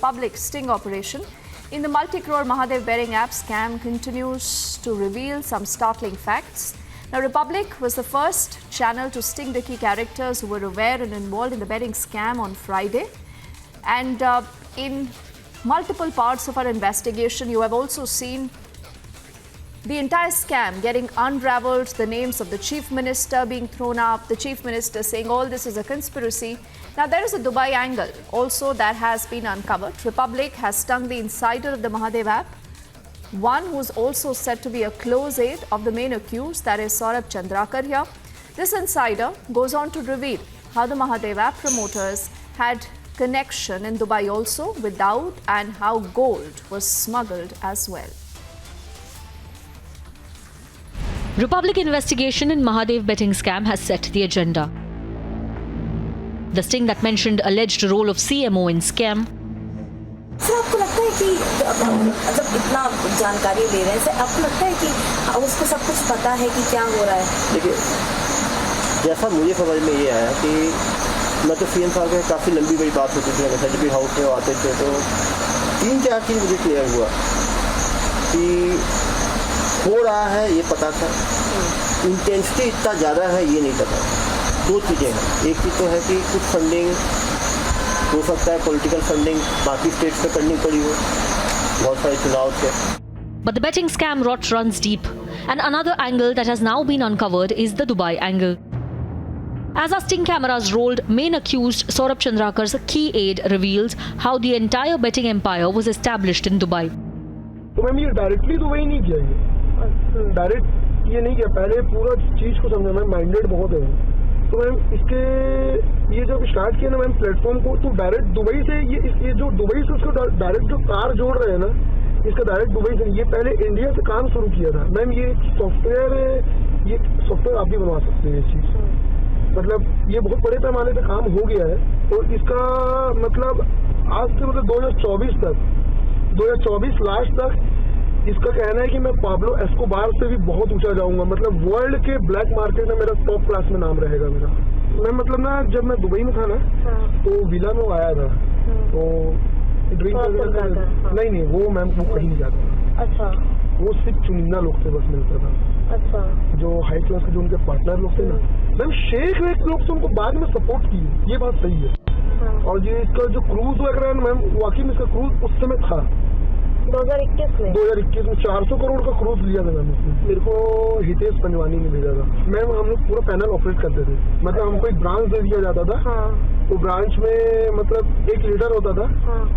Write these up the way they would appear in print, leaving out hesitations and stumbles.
Republic sting operation in the multi-crore Mahadev Betting App Scam continues to reveal some startling facts. Now, Republic was the first channel to sting the key characters who were aware and involved in the betting scam on Friday. And in multiple parts of our investigation, you have also seen the entire scam getting unraveled, the names of the chief minister being thrown up, the chief minister saying all this is a conspiracy. Now, there is a Dubai angle also that has been uncovered. Republic has stung the insider of the Mahadev app, one who's also said to be a close aide of the main accused, that is Saurabh Chandrakar here. This insider goes on to reveal how the Mahadev app promoters had connection in Dubai also with Dawood and how gold was smuggled as well. Republic investigation in Mahadev betting scam has set the agenda. The sting that mentioned alleged role of CMO in scam. Sir, आपको लगता है कि जब इतना जानकारी ले रहे हैं, सर आपको लगता है कि उसको सब कुछ पता है कि क्या हो रहा है? देखिए, जैसा मुझे समझ में ये आया कि मैं तो सीएम साहब के काफ़ी लंबी बड़ी बात होती थी, जब भी हाउस में आते थे तो 3-4 चीज़ मुझे क्लियर हुआ कि हो रहा है ये पता था, इंटेंसिटी इतना ज़्यादा है ये नहीं पता। 2 चीज़ें हैं, एक चीज़ तो है कि कुछ फंडिंग हो सकता है, पॉलिटिकल फंडिंग बाकी स्टेट्स पे करनी पड़ी हो, बहुत सारे चुनाव थे। But the betting scam rot runs deep, and another angle that has now been uncovered is the Dubai angle. As our sting cameras rolled, main accused Saurabh Chandrakar's key aide reveals how the entire betting empire was established in Dubai. तो ma'am ये directly Dubai नहीं किया, ये direct ये नहीं किया, पहले पूरा चीज को समझा, मैम माइंडेड बहुत है। तो मैम इसके ये जब स्टार्ट किया ना मैम प्लेटफॉर्म को, तो डायरेक्ट दुबई से ये जो दुबई से उसको डायरेक्ट जो कार जोड़ रहे हैं ना, इसका डायरेक्ट दुबई से, ये पहले इंडिया से काम शुरू किया था। मैम ये सॉफ्टवेयर आप भी बनवा सकते हैं, ये चीज मतलब ये बहुत बड़े पैमाने पे काम हो गया है। और इसका मतलब आज से मतलब 2024 लास्ट तक इसका कहना है कि मैं पाब्लो एस्कोबार से भी बहुत ऊंचा जाऊंगा, मतलब वर्ल्ड के ब्लैक मार्केट में मेरा टॉप क्लास में नाम रहेगा मेरा। मैं मतलब ना जब मैं दुबई में था ना, तो विला में आया था, तो ड्रिंक नहीं वो मैम वो कहीं नहीं जाता था। अच्छा, वो सिर्फ चुनिंदा लोग से बस मिलता था। अच्छा, जो हाई क्लास के जो उनके पार्टनर लोग थे ना, मैम शेख वेख लोग से उनको बाद में सपोर्ट की, ये बात सही है। और ये इसका जो क्रूज वगैरह है मैम, वाकई में इसका क्रूज उस समय था 2021 में 400 करोड़ का क्रूज लिया था मैम उसने। मेरे को हितेश पंजवानी ने भेजा था। मैम हम लोग पूरा पैनल ऑपरेट करते थे, मतलब हमको एक ब्रांच दे दिया जाता था। तो ब्रांच में मतलब एक लीडर होता था,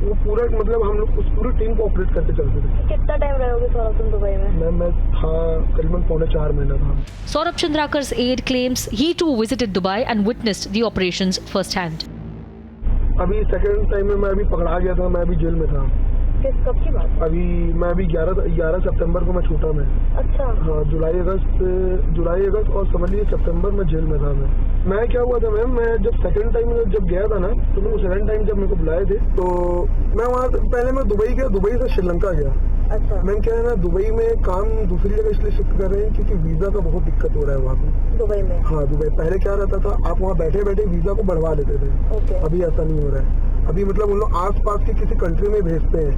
वो पूरा मतलब हम लोग उस पूरी टीम को ऑपरेट करते चलते थे। कितना टाइम रहोगे सौरभ तुम दुबई में? मैम मैं था करीबन 4.5 महीना था। Saurabh Chandrakar's aide claims he too visited Dubai and witnessed the operations firsthand. अभी सेकेंड टाइम में मैं अभी पकड़ा गया था, मैं अभी जेल में था। कब की बात? अभी मैं अभी 11 सितंबर को मैं छूटा मैं। अच्छा। हाँ, जुलाई अगस्त और समझ लीजिए सितंबर में जेल में था मैं क्या हुआ था मैम, मैं जब सेकंड टाइम जब गया था ना, तो मेरे को सेकंड टाइम जब मेरे को बुलाए थे, तो मैं वहाँ पहले मैं दुबई गया, दुबई से श्रीलंका गया। अच्छा। मैम क्या है ना, दुबई में काम दूसरी जगह इसलिए शिफ्ट कर रहे हैं क्योंकि वीजा का बहुत दिक्कत हो रहा है वहाँ पे दुबई में। हाँ, दुबई पहले क्या रहता था, आप वहाँ बैठे बैठे वीजा को बढ़वा लेते थे। अभी ऐसा नहीं हो रहा है। अभी मतलब उन लोग आस पास के किसी कंट्री में भेजते हैं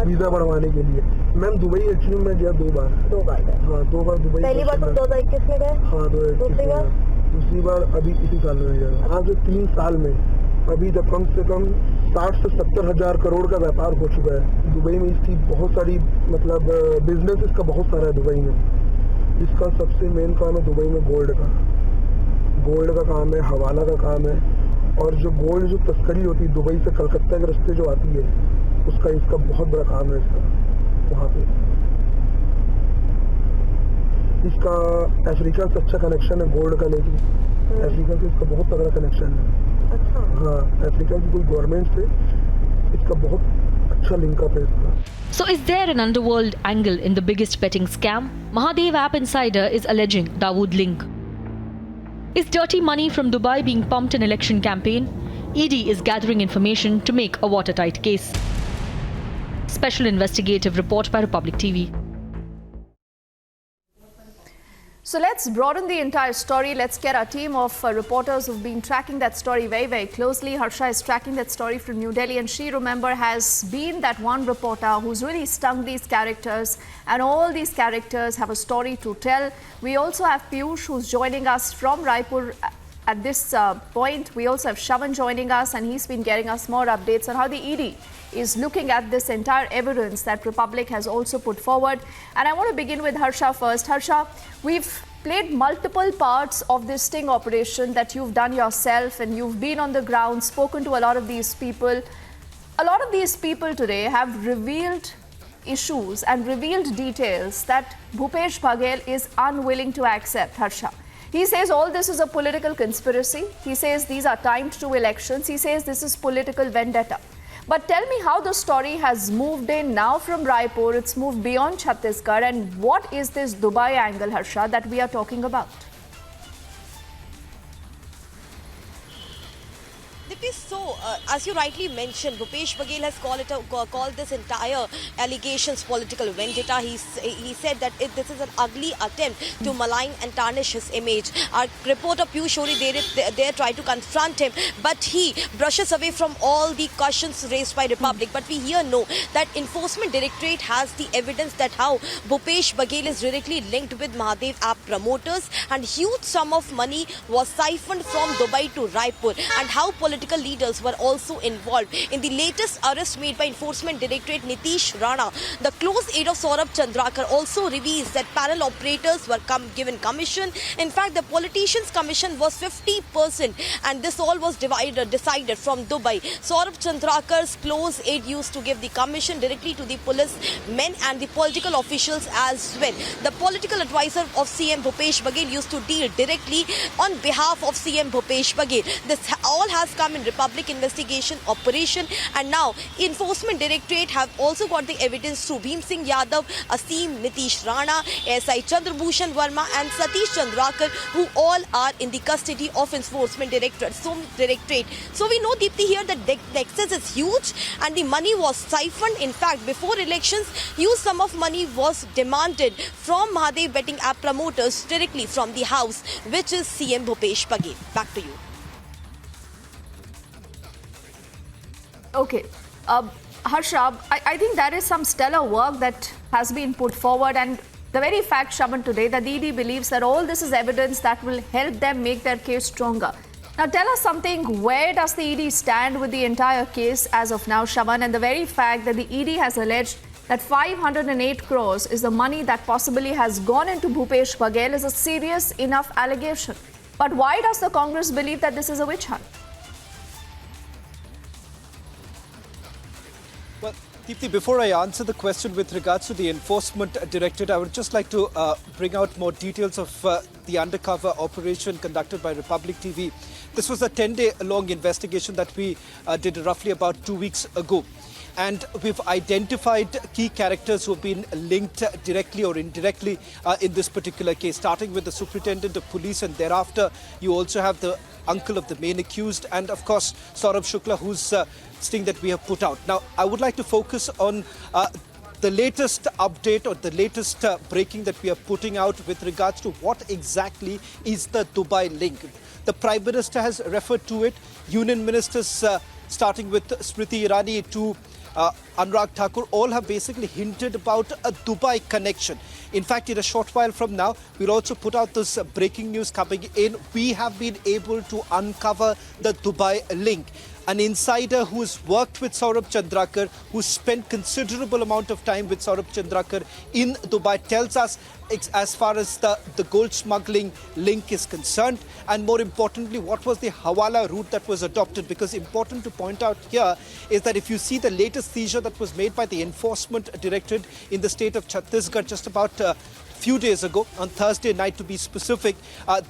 वीजा बढ़वाने के लिए। मैम दुबई एक्चुअली में गया 2 बार। हाँ, 2 बार दुबई। पहली बार तो 2021 में गए। हाँ, 2021 दूसरी बार अभी इसी साल में गया। आज से 3 साल में अभी तक कम से कम 60 से 70 हजार करोड़ का व्यापार हो चुका है दुबई में। इसकी बहुत सारी मतलब बिजनेस इसका बहुत सारा है दुबई में। इसका सबसे मेन काम है दुबई में गोल्ड का काम है, हवाला का काम है, और जो गोल्ड जो तस्करी होती है दुबई से कलकत्ता के रास्ते जो आती है, उसका इसका बहुत बड़ा काम है इसका वहाँ पे। इसका अफ्रीका से अच्छा कनेक्शन है गोल्ड का, लेकिन अफ्रीका से इसका बहुत तगड़ा कनेक्शन है। अच्छा। हाँ, अफ्रीका की कोई गवर्नमेंट से इसका बहुत अच्छा लिंकअप है इसका। So is there an underworld angle in the biggest betting scam? Mahadev App Insider is alleging Dawood link. Is dirty money from Dubai being pumped in election campaign? ED is gathering information to make a watertight case. Special investigative report by Republic TV. So let's broaden the entire story. Let's get our team of reporters who've been tracking that story very, very closely. Harsha is tracking that story from New Delhi, and she, remember, has been that one reporter who's really stung these characters, and all these characters have a story to tell. We also have Piyush, who's joining us from Raipur at this point. We also have Shubham joining us, and he's been getting us more updates on how the ED is looking at this entire evidence that Republic has also put forward. And I want to begin with Harsha first. Harsha, we've played multiple parts of this sting operation that you've done yourself, and you've been on the ground, spoken to a lot of these people. A lot of these people today have revealed issues and revealed details that Bhupesh Baghel is unwilling to accept, Harsha. He says all this is a political conspiracy. He says these are timed to elections. He says this is political vendetta. But tell me how the story has moved in now from Raipur, it's moved beyond Chhattisgarh, and what is this Dubai angle, Harsha, that we are talking about? So, as you rightly mentioned, Bhupesh Baghel has called this entire allegations political vendetta. He said that this is an ugly attempt to malign and tarnish his image. Our reporter Piyush Soni there tried to confront him, but he brushes away from all the questions raised by Republic. But we here know that Enforcement Directorate has the evidence that how Bhupesh Baghel is directly linked with Mahadev App promoters, and huge sum of money was siphoned from Dubai to Raipur, and how political leaders were also involved. In the latest arrest made by Enforcement Directorate, Nitish Rana, the close aide of Saurabh Chandrakar, also reveals that parallel operators were given commission. In fact, the politicians' commission was 50%, and this all was decided from Dubai. Saurabh Chandrakar's close aide used to give the commission directly to the police men and the political officials as well. The political advisor of CM Bhupesh Baghel used to deal directly on behalf of CM Bhupesh Baghel. This all has come in Republic investigation operation, and now Enforcement Directorate have also got the evidence through Bhim Singh Yadav, Asim, Nitish Rana, SI Chandrabhushan Verma and Satish Chandrakar, who all are in the custody of Enforcement Directorate. So we know, Deepthi, here that the nexus is huge and the money was siphoned. In fact, before elections, huge sum of money was demanded from Mahadev Betting App promoters directly from the house, which is CM Bhupesh Baghel. Back to you. Okay. Harsha, I think there is some stellar work that has been put forward, and the very fact, Shubham, today that the ED believes that all this is evidence that will help them make their case stronger. Now tell us something, where does the ED stand with the entire case as of now, Shubham, and the very fact that the ED has alleged that 508 crores is the money that possibly has gone into Bhupesh Baghel is a serious enough allegation. But why does the Congress believe that this is a witch hunt? Well, Deepthi, before I answer the question with regards to the Enforcement Directorate, I would just like to bring out more details of the undercover operation conducted by Republic TV. This was a 10-day-long investigation that we did roughly about 2 weeks ago. And we've identified key characters who have been linked directly or indirectly in this particular case, starting with the Superintendent of Police, and thereafter you also have the uncle of the main accused, and of course Saurabh Shukla, whose sting that we have put out. Now, I would like to focus on the latest update or the latest breaking that we are putting out with regards to what exactly is the Dubai link. The Prime Minister has referred to it. Union Ministers, starting with Smriti Irani to Anurag Thakur, all have basically hinted about a Dubai connection. In fact, in a short while from now, we'll also put out this breaking news coming in. We have been able to uncover the Dubai link. An insider who's worked with Saurabh Chandrakar, who spent considerable amount of time with Saurabh Chandrakar in Dubai, tells us as far as the gold smuggling link is concerned, and more importantly, what was the Hawala route that was adopted. Because important to point out here is that if you see the latest seizure that was made by the Enforcement Directorate in the state of Chhattisgarh just about few days ago, on Thursday night to be specific,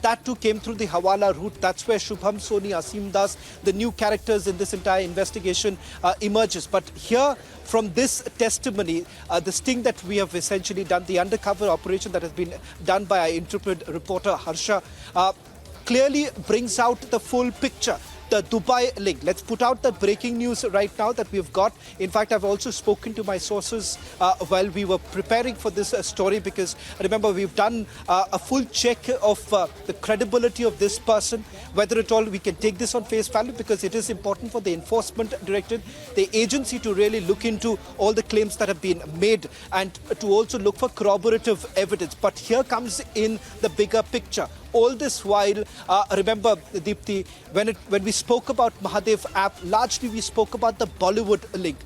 that too came through the Hawala route. That's where Shubham Soni, Asim Das, the new characters in this entire investigation emerges. But here, from this testimony, the sting that we have essentially done, the undercover operation that has been done by our intrepid reporter Harsha, clearly brings out the full picture. the Dubai link. Let's put out the breaking news right now that we've got. In fact, I've also spoken to my sources while we were preparing for this story, because remember, we've done a full check of the credibility of this person, whether at all we can take this on face value, because it is important for the Enforcement Directorate, the agency, to really look into all the claims that have been made and to also look for corroborative evidence. But here comes in the bigger picture. All this while, remember, Deepthi, when we spoke about Mahadev app, largely we spoke about the Bollywood link.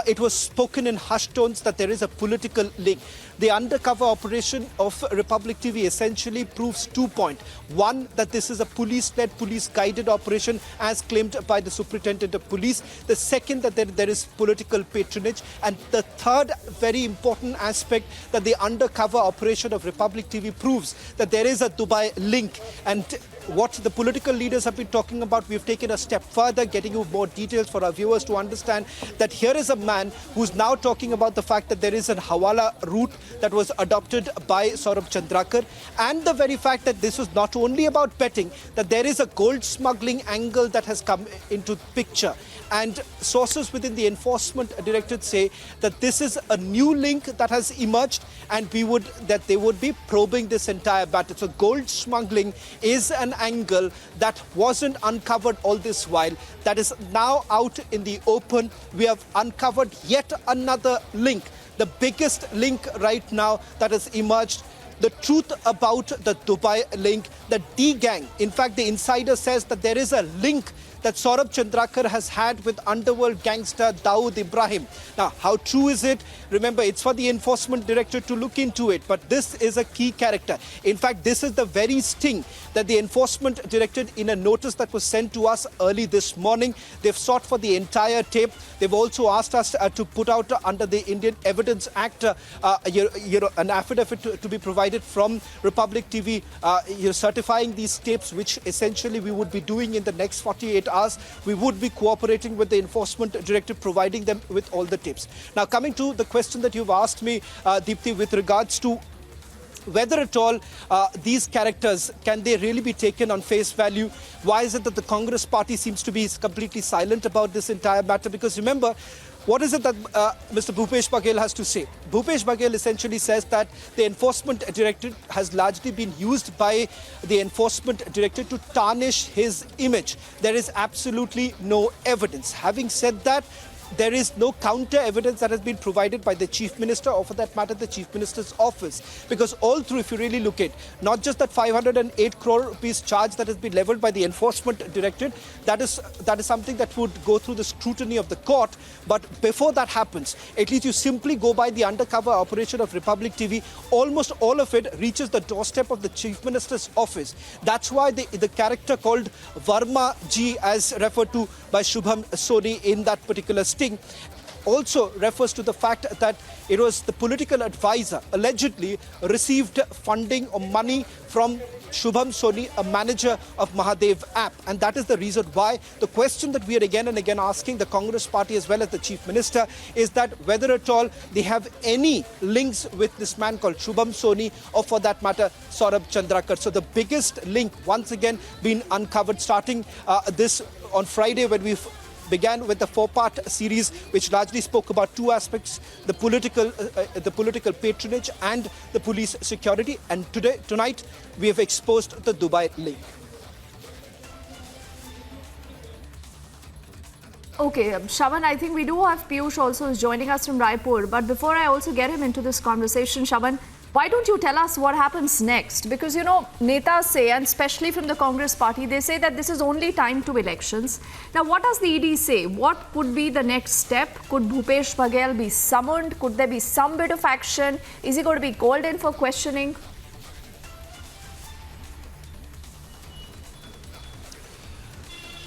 It was spoken in hushed tones that there is a political link. The undercover operation of Republic TV essentially proves 2 points. One, that this is a police-led, police-guided operation as claimed by the Superintendent of Police. The second, that there is political patronage. And the third very important aspect, that the undercover operation of Republic TV proves that there is a Dubai link. And what the political leaders have been talking about, we've taken a step further, getting you more details for our viewers to understand that here is a man who's now talking about the fact that there is a Hawala route that was adopted by Saurabh Chandrakar, and the very fact that this was not only about betting, that there is a gold smuggling angle that has come into picture. And sources within the Enforcement Directorate say that this is a new link that has emerged, and they would be probing this entire matter. So gold smuggling is an angle that wasn't uncovered all this while, that is now out in the open. We have uncovered yet another link, the biggest link right now that has emerged. The truth about the Dubai link, the D gang. In fact, the insider says that there is a link that Saurabh Chandrakar has had with underworld gangster Dawood Ibrahim. Now, how true is it? Remember, it's for the Enforcement Director to look into it, but this is a key character. In fact, this is the very sting that the Enforcement Directorate, in a notice that was sent to us early this morning, they've sought for the entire tape. They've also asked us to put out under the Indian Evidence Act, an affidavit to be provided from Republic TV, certifying these tapes, which essentially we would be doing in the next 48 hours. We would be cooperating with the Enforcement Directorate, providing them with all the tapes. Now, coming to the question that you've asked me, Deepthi, with regards to whether at all these characters, can they really be taken on face value? Why is it that the Congress party seems to be completely silent about this entire matter? Because remember, what is it that Mr. Bhupesh Baghel has to say? Bhupesh Baghel essentially says that the Enforcement Directorate has largely been used by the Enforcement Directorate to tarnish his image. There is absolutely no evidence. Having said that, there is no counter evidence that has been provided by the Chief Minister, or for that matter the Chief Minister's office. Because all through, if you really look at not just that 508 crore rupees charge that has been levelled by the Enforcement Directorate, that is something that would go through the scrutiny of the court. But before that happens, at least you simply go by the undercover operation of Republic TV, almost all of it reaches the doorstep of the Chief Minister's office. That's why the character called Verma Ji, as referred to by Shubham Soni in that particular sting, also refers to the fact that it was the political advisor allegedly received funding or money from Shubham Soni, a manager of Mahadev app. And that is the reason why the question that we are again and again asking the Congress party as well as the Chief Minister is that whether at all they have any links with this man called Shubham Soni, or for that matter Saurabh Chandrakar. So the biggest link once again been uncovered, starting this on Friday, when we began with the 4-part series, which largely spoke about two aspects: the political patronage and the police security. And tonight, we have exposed the Dubai link. Okay, Shravan, I think we do have Piyush also is joining us from Raipur. But before I also get him into this conversation, Shravan, why don't you tell us what happens next? Because, you know, netas say, and especially from the Congress party, they say that this is only time to elections. Now, what does the ED say? What could be the next step? Could Bhupesh Baghel be summoned? Could there be some bit of action? Is he going to be called in for questioning?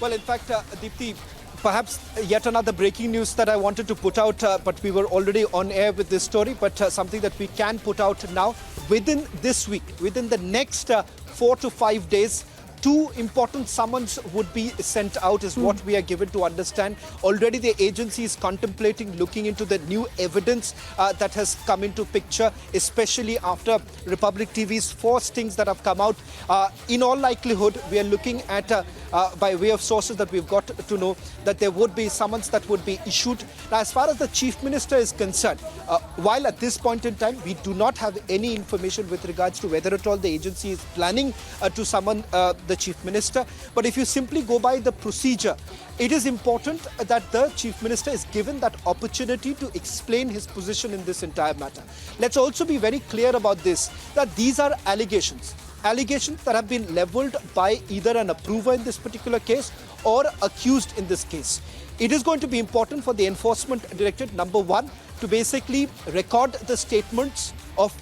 Well, in fact, Deepthi, perhaps yet another breaking news that I wanted to put out, but we were already on air with this story, but something that we can put out now. Within this week, within the next 4 to 5 days, 2 important summons would be sent out is what we are given to understand. Already the agency is contemplating looking into the new evidence that has come into picture, especially after Republic TV's 4 stings that have come out. In all likelihood, we are looking at, by way of sources that we've got to know, that there would be summons that would be issued. Now, as far as the Chief Minister is concerned, while at this point in time, we do not have any information with regards to whether at all the agency is planning to summon the Chief Minister. But if you simply go by the procedure, it is important that the Chief Minister is given that opportunity to explain his position in this entire matter. Let's also be very clear about this, that these are allegations. Allegations that have been levelled by either an approver in this particular case or accused in this case. It is going to be important for the Enforcement Directorate, number 1, to basically record the statements of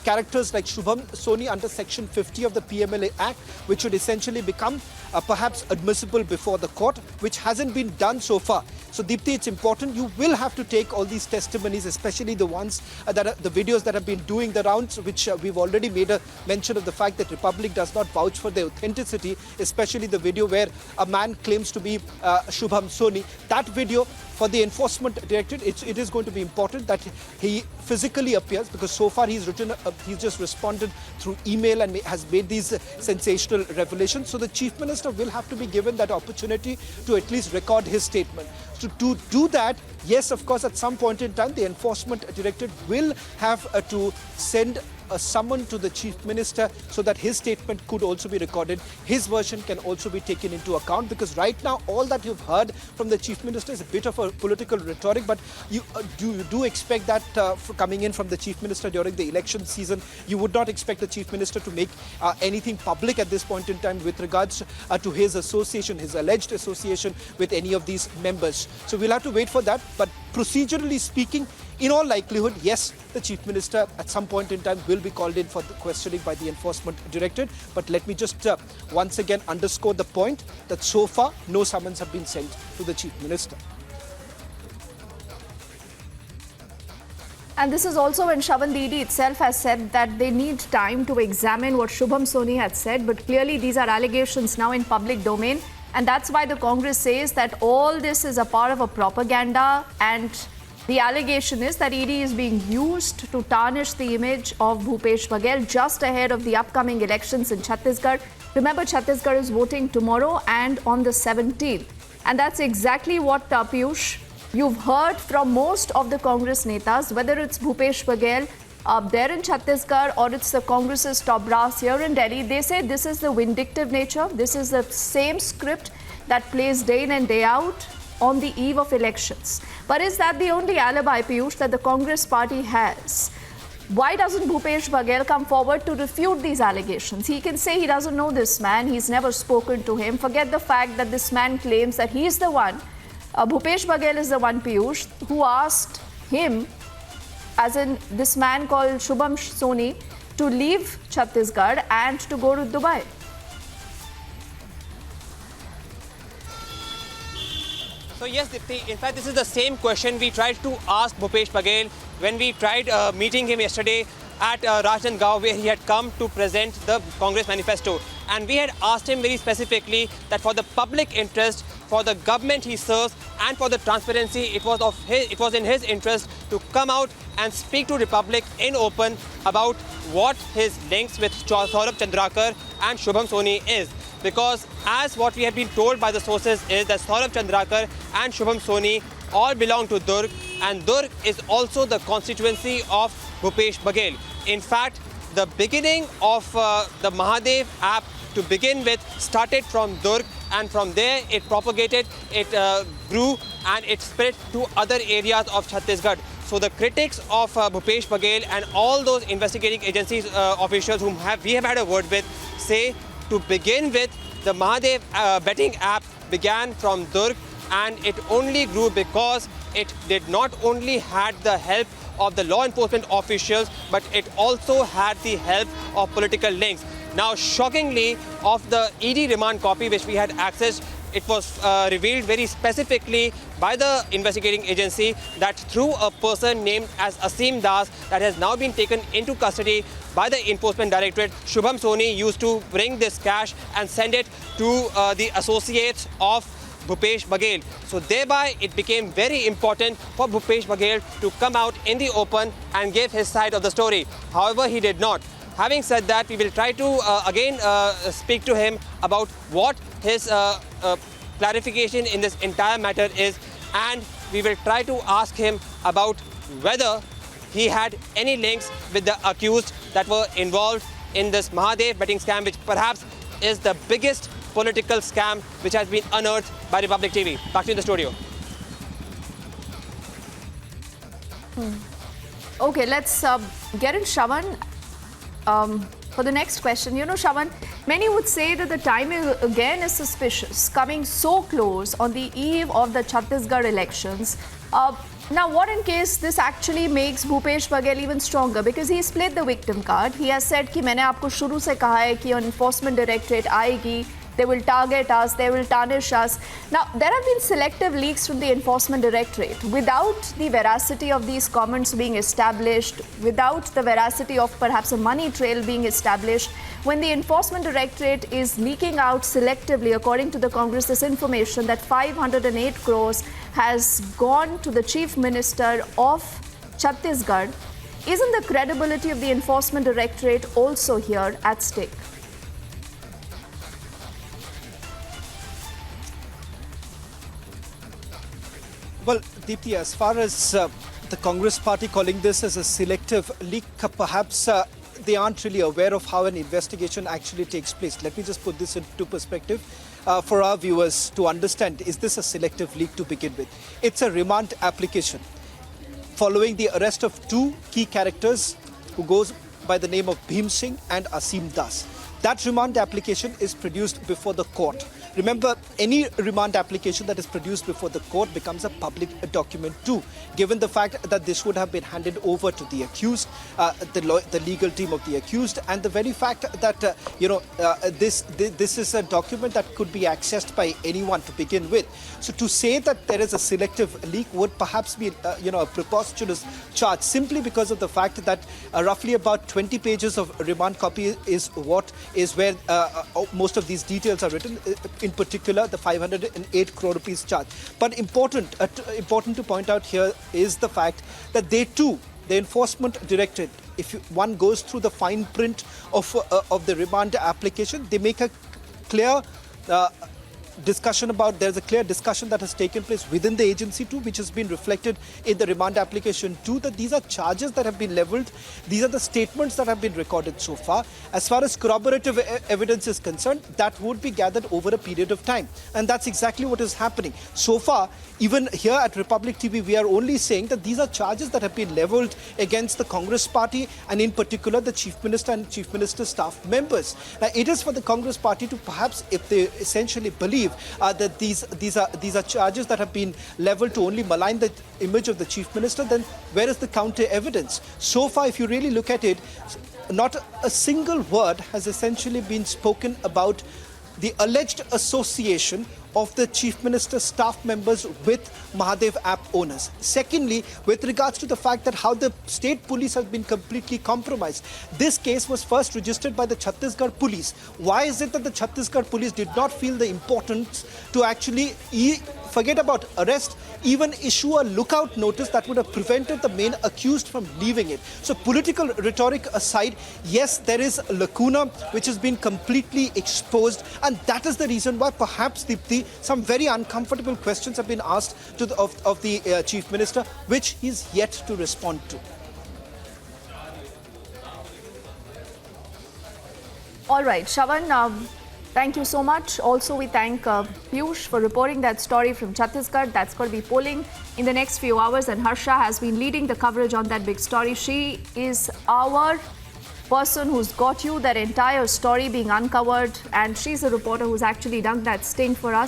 characters like Shubham Soni under Section 50 of the PMLA Act, which would essentially become perhaps admissible before the court, which hasn't been done so far. So Deepthi, it's important. You will have to take all these testimonies, especially the ones that are the videos that have been doing the rounds, which we've already made a mention of the fact that Republic does not vouch for their authenticity, especially the video where a man claims to be Shubham Soni. That video, for the Enforcement Directorate, it is going to be important that he physically appears, because so far he's just responded through email and has made these sensational revelations. So the Chief Minister will have to be given that opportunity to at least record his statement. So to do that, yes, of course, at some point in time, the Enforcement Directorate will have to send a summon to the Chief Minister so that his statement could also be recorded. His version can also be taken into account, because right now all that you've heard from the Chief Minister is a bit of a political rhetoric, but you do expect that coming in from the Chief Minister during the election season. You would not expect the Chief Minister to make anything public at this point in time with regards to his association, his alleged association with any of these members. So we'll have to wait for that, but procedurally speaking, in all likelihood, yes, the Chief Minister at some point in time will be called in for the questioning by the Enforcement Directorate. But let me just once again underscore the point that so far no summons have been sent to the Chief Minister. And this is also when Shravan, the ED itself has said that they need time to examine what Shubham Soni had said. But clearly these are allegations now in public domain. And that's why the Congress says that all this is a part of a propaganda, and the allegation is that ED is being used to tarnish the image of Bhupesh Baghel just ahead of the upcoming elections in Chhattisgarh. Remember, Chhattisgarh is voting tomorrow and on the 17th. And that's exactly what, Piyush, you've heard from most of the Congress netas, whether it's Bhupesh Baghel there in Chhattisgarh or it's the Congress's top brass here in Delhi. They say this is the vindictive nature. This is the same script that plays day in and day out on the eve of elections. But is that the only alibi, Piyush, that the Congress party has? Why doesn't Bhupesh Baghel come forward to refute these allegations? He can say he doesn't know this man, he's never spoken to him. Forget the fact that this man claims that he's the one, Bhupesh Baghel is the one, Piyush, who asked him, as in this man called Shubham Soni, to leave Chhattisgarh and to go to Dubai. So yes, Deepthi, in fact, this is the same question we tried to ask Bhupesh Baghel when we tried meeting him yesterday at Rajnandgaon, where he had come to present the Congress manifesto. And we had asked him very specifically that for the public interest, for the government he serves, and for the transparency, it was in his interest to come out and speak to Republic in open about what his links with Saurabh Chandrakar and Shubham Soni is. Because as what we have been told by the sources is that Saurabh Chandrakar and Shubham Soni all belong to Durg, and Durg is also the constituency of Bhupesh Baghel. In fact, the beginning of the Mahadev app to begin with started from Durg, and from there it propagated, it grew, and it spread to other areas of Chhattisgarh. So the critics of Bhupesh Baghel and all those investigating agencies officials whom we have had a word with say, to begin with, the Mahadev Betting App began from Durg, and it only grew because it did not only had the help of the law enforcement officials, but it also had the help of political links. Now, shockingly, of the ED remand copy which we had accessed, it was revealed very specifically by the investigating agency that through a person named as Asim Das that has now been taken into custody by the Enforcement Directorate, Shubham Soni used to bring this cash and send it to the associates of Bhupesh Baghel. So thereby it became very important for Bhupesh Baghel to come out in the open and give his side of the story. However, he did not. Having said that, we will try to again speak to him about what his clarification in this entire matter is, and we will try to ask him about whether he had any links with the accused that were involved in this Mahadev betting scam, which perhaps is the biggest political scam which has been unearthed by Republic TV. Back to you in the studio. Okay, let's get in Shravan for the next question. You know, Shravan, many would say that the timing again is suspicious, coming so close on the eve of the Chhattisgarh elections. Now, what in case this actually makes Bhupesh Baghel even stronger? Because he's played the victim card. He has said कि मैंने आपको शुरू से कहा है कि Enforcement Directorate आएगी, they will target us, they will tarnish us. Now, there have been selective leaks from the Enforcement Directorate. Without the veracity of these comments being established, without the veracity of perhaps a money trail being established, when the Enforcement Directorate is leaking out selectively, according to the Congress, this information that 508 crores has gone to the Chief Minister of Chhattisgarh, isn't the credibility of the Enforcement Directorate also here at stake? Well, Deepthi, as far as the Congress party calling this as a selective leak, perhaps they aren't really aware of how an investigation actually takes place. Let me just put this into perspective for our viewers to understand. Is this a selective leak to begin with? It's a remand application following the arrest of two key characters who goes by the name of Bhim Singh and Asim Das. That remand application is produced before the court. Remember, any remand application that is produced before the court becomes a public document too, given the fact that this would have been handed over to the accused, the legal team of the accused, and the very fact that this is a document that could be accessed by anyone to begin with. So to say that there is a selective leak would perhaps be a preposterous charge, simply because of the fact that roughly about 20 pages of remand copy is where most of these details are written. In particular, the 508 crore rupees charge. But important to point out here is the fact that they too, the Enforcement Directorate, if one goes through the fine print of the remand application, they make a clear discussion about, there's a clear discussion that has taken place within the agency too, which has been reflected in the remand application too, that these are charges that have been leveled. These are the statements that have been recorded so far. As far as corroborative evidence is concerned, that would be gathered over a period of time. And that's exactly what is happening. So far, even here at Republic TV, we are only saying that these are charges that have been leveled against the Congress party, and in particular the Chief Minister and Chief Minister staff members. Now, it is for the Congress party to perhaps, if they essentially believe that these are charges that have been leveled to only malign the image of the Chief Minister, then where is the counter evidence? So far, if you really look at it, not a single word has essentially been spoken about the alleged association of the Chief Minister's staff members with Mahadev app owners. Secondly, with regards to the fact that how the state police has been completely compromised. This case was first registered by the Chhattisgarh police. Why is it that the Chhattisgarh police did not feel the importance to actually forget about arrest, even issue a lookout notice that would have prevented the main accused from leaving it? So political rhetoric aside, yes, there is a lacuna which has been completely exposed, and that is the reason why perhaps some very uncomfortable questions have been asked of the Chief Minister, which he's yet to respond to. All right, Shravan, thank you so much. Also, we thank Piyush for reporting that story from Chhattisgarh. That's going to be polling in the next few hours, and Harsha has been leading the coverage on that big story. She is our person who's got you that entire story being uncovered, and she's a reporter who's actually done that sting for us.